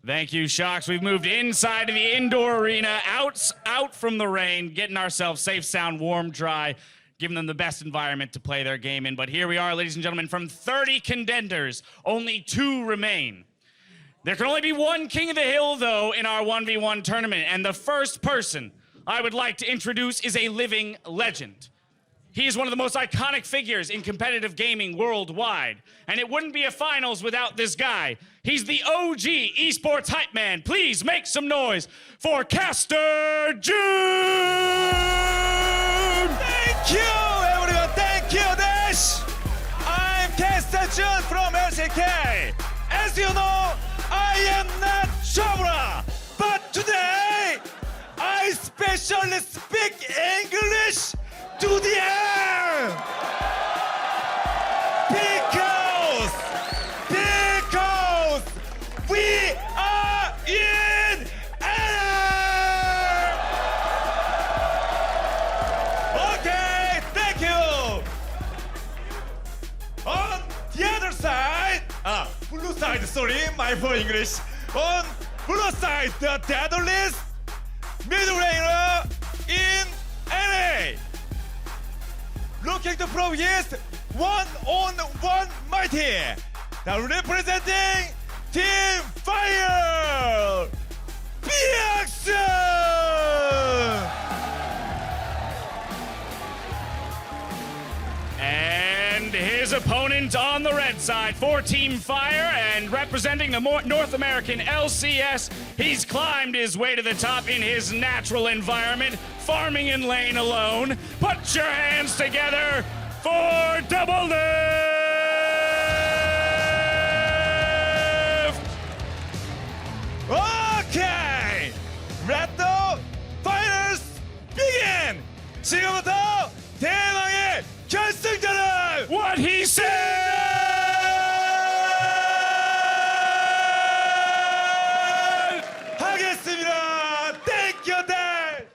Thank you, Shocks. We've moved inside to the indoor arena, out from the rain, getting ourselves safe, sound, warm, dry, giving them the best environment to play their game in. But here we are, ladies and gentlemen, from 30 contenders, only 2 remain. There can only be one King of the Hill, though, in our 1v1 tournament, and the first person I would like to introduce is a living legend. He is one of the most iconic figures in competitive gaming worldwide, and it wouldn't be a finals without this guy. He's the OG esports hype man. Please make some noise for Caster June! Thank you, everyone. Thank you, Dash. I'm Caster June from LCK. As you know, I am not Shabra, but today I specially speak English to the end. Because we are in air. Okay, thank you. On the other side, blue side, sorry, my poor English. On blue side, the DoubleLift mid laner in LA. Looking to prove his one-on-one mighty. Now representing Team Fire, Bjergsen! And his opponent on the red side for Team Fire, and representing the North American LCS, he's climbed his way to the top in his natural environment, farming in lane alone. Put your hands together for DoubleLift! Okay, let the finals begin. 지금부터 대망의 결승전을 What he said! 하겠습니다. Thank you, Dad.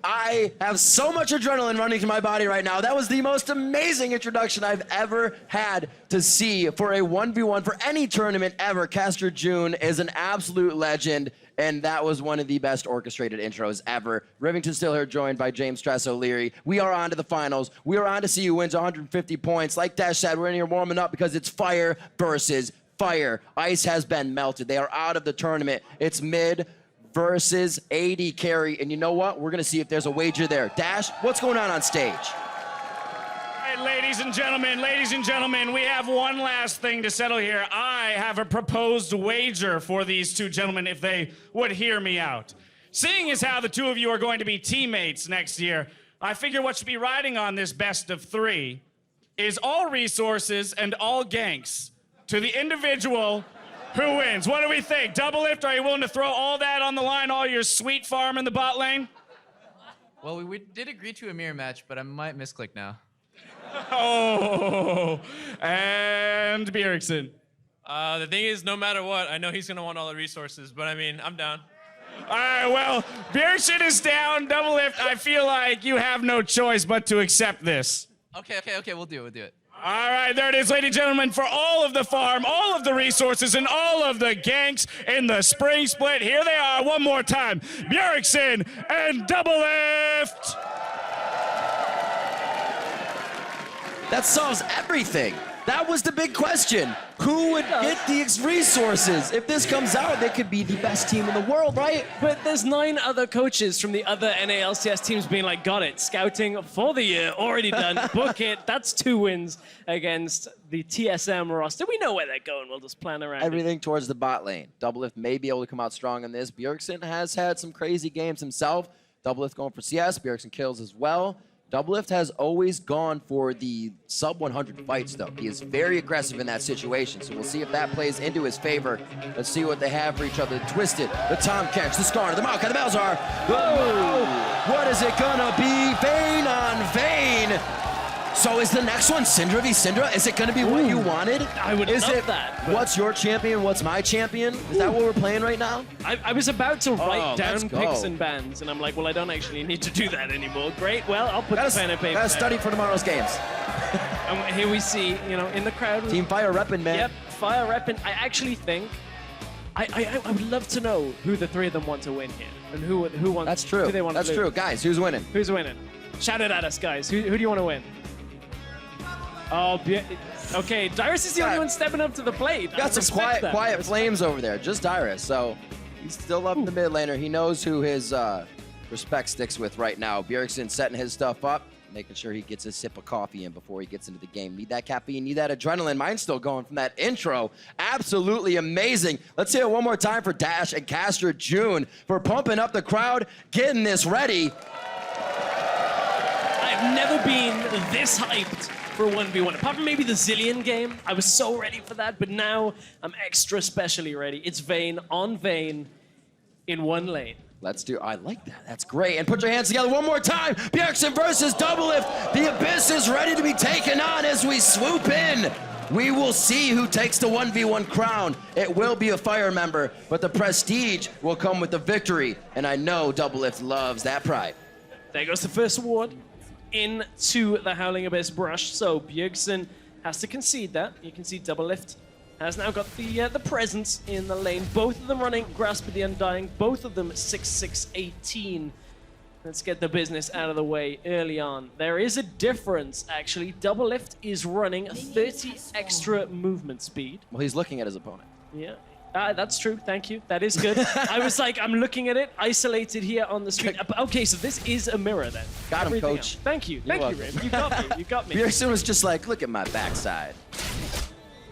I have so much adrenaline running through my body right now. That was the most amazing introduction I've ever had to see for a 1v1 for any tournament ever. Caster June is an absolute legend, and that was one of the best orchestrated intros ever. Rivington still here, joined by James Stress O'Leary. We are on to the finals. We are on to see who wins 150 points. Like Dash said, we're in here warming up because it's fire versus fire. Ice has been melted. They are out of the tournament. It's mid versus AD carry, and you know what? We're gonna see if there's a wager there. Dash, what's going on stage? All right, ladies and gentlemen, we have one last thing to settle here. I have a proposed wager for these two gentlemen if they would hear me out. Seeing as how the two of you are going to be teammates next year, I figure what should be riding on this best of 3 is all resources and all ganks to the individual who wins. What do we think? DoubleLift, are you willing to throw all that on the line, all your sweet farm in the bot lane? Well, we did agree to a mirror match, but I might misclick now. Oh, and Bjergsen. The thing is, no matter what, I know he's going to want all the resources, but I mean, I'm down. All right, well, Bjergsen is down. DoubleLift, I feel like you have no choice but to accept this. Okay, we'll do it. All right, there it is, ladies and gentlemen, for all of the farm, all of the resources, and all of the ganks in the spring split. Here they are one more time, Bjergsen and DoubleLift. That solves everything. That was the big question. Who would get these resources? If this comes out, they could be the best team in the world, right? But there's 9 other coaches from the other NALCS teams being like, got it, scouting for the year, already done, book it. That's 2 wins against the TSM roster. We know where they're going. We'll just plan around Everything towards the bot lane. DoubleLift may be able to come out strong in this. Bjergsen has had some crazy games himself. DoubleLift going for CS. Bjergsen kills as well. DoubleLift has always gone for the sub-100 fights, though. He is very aggressive in that situation, so we'll see if that plays into his favor. Let's see what they have for each other. Twisted, the Tom catch, the Scar, the Maokai, the Malzahar. Whoa! What is it gonna be? Vayne on Vayne. So is the next one Syndra v Syndra? Is it going to be what you wanted? I would is love it, that, but- What's your champion? What's my champion? Is that what we're playing right now? I was about to write let's down go. picks and bans, and I'm like, well, I don't actually need to do that anymore. Great. Well, I'll put the pen and paper. Gotta down. study for tomorrow's games. And here we see, in the crowd. Team Fire repping, man. Yep, Fire repping. I actually think I would love to know who the three of them want to win here, and who wants. That's true. Who they want That's to true. lose. Guys, who's winning? Who's winning? Shout it at us, guys. Who do you want to win? Oh, okay. Dyrus is the only one stepping up to the plate. I Got some respect that. quiet flames over there. Just Dyrus. So he's still up in the mid laner. He knows who his respect sticks with right now. Bjergsen setting his stuff up, making sure he gets a sip of coffee in before he gets into the game. Need that caffeine, need that adrenaline. Mine's still going from that intro. Absolutely amazing. Let's hear it one more time for Dash and Caster June for pumping up the crowd, getting this ready. I've never been this hyped for a 1v1. Apart from maybe the Zillion game, I was so ready for that, but now I'm extra specially ready. It's Vayne on Vayne in one lane. Let's do, I like that, that's great. And put your hands together one more time. Bjergsen versus DoubleLift. The Abyss is ready to be taken on as we swoop in. We will see who takes the 1v1 crown. It will be a Fire member, but the prestige will come with the victory. And I know DoubleLift loves that pride. There goes the first ward into the Howling Abyss brush. So Bjergsen has to concede that. You can see DoubleLift has now got the presence in the lane. Both of them running Grasp of the Undying. Both of them 6-6-18. Let's get the business out of the way early on. There is a difference, actually. DoubleLift is running 30 extra movement speed. Well, he's looking at his opponent. Yeah. That's true. Thank you. That is good. I was like, I'm looking at it, isolated here on the screen. Okay, so this is a mirror then. Got him, Everything coach. else. Thank you. You're Thank you, welcome. Rim. You got me. You got me. Bjergsen was just like, look at my backside.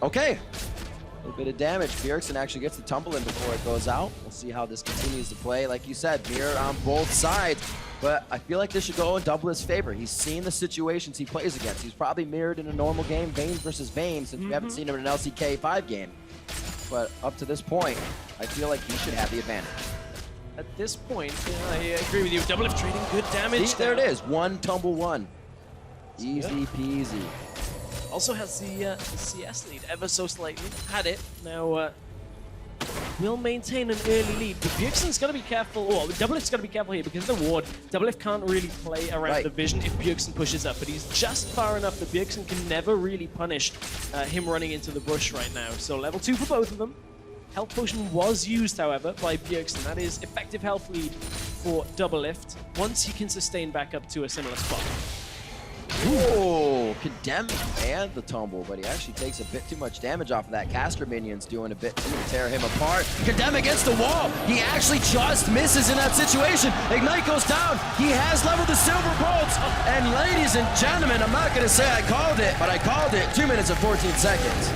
Okay. A little bit of damage. Bjergsen actually gets the tumble in before it goes out. We'll see how this continues to play. Like you said, mirror on both sides. But I feel like this should go in DoubleLift's favor. He's seen the situations he plays against. He's probably mirrored in a normal game, Vayne versus Vayne, since we haven't seen him in an LCK 5 game. But up to this point, I feel like he should have the advantage. At this point, I agree with you. DoubleLift trading good damage. See, there it is. One tumble one. Easy peasy. Also has the CS lead ever so slightly. Had it. Now will maintain an early lead. But Bjergsen's got to be careful. Or DoubleLift's got to be careful here because of the ward. DoubleLift can't really play around the vision if Bjergsen pushes up. But he's just far enough that Bjergsen can never really punish him running into the bush right now. So level 2 for both of them. Health potion was used, however, by Bjergsen. That is effective health lead for DoubleLift once he can sustain back up to a similar spot. Ooh, condemn and the tumble, but he actually takes a bit too much damage off of that. Caster minion's doing a bit too to tear him apart. Condemn against the wall. He actually just misses in that situation. Ignite goes down. He has leveled the silver bolts. And ladies and gentlemen, I'm not going to say I called it, but I called it. 2 minutes and 14 seconds.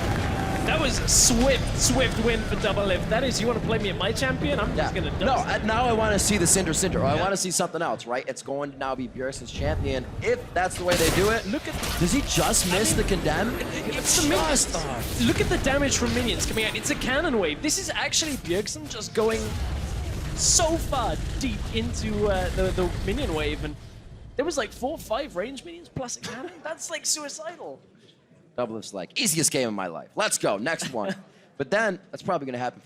That was a swift win for DoubleLift. That is, you want to play me at my champion? I'm just going to No, now I want to see the Syndra. Or I want to see something else, right? It's going to now be Bjergsen's champion. If that's the way they do it. Look at, does he just miss the condemn? it's the minions. Look at the damage from minions coming out. It's a cannon wave. This is actually Bjergsen just going so far deep into the minion wave. And there was like 4 or 5 range minions plus a cannon. That's like suicidal. DoubleLift's like, easiest game of my life. Let's go, next one. But then, that's probably going to happen for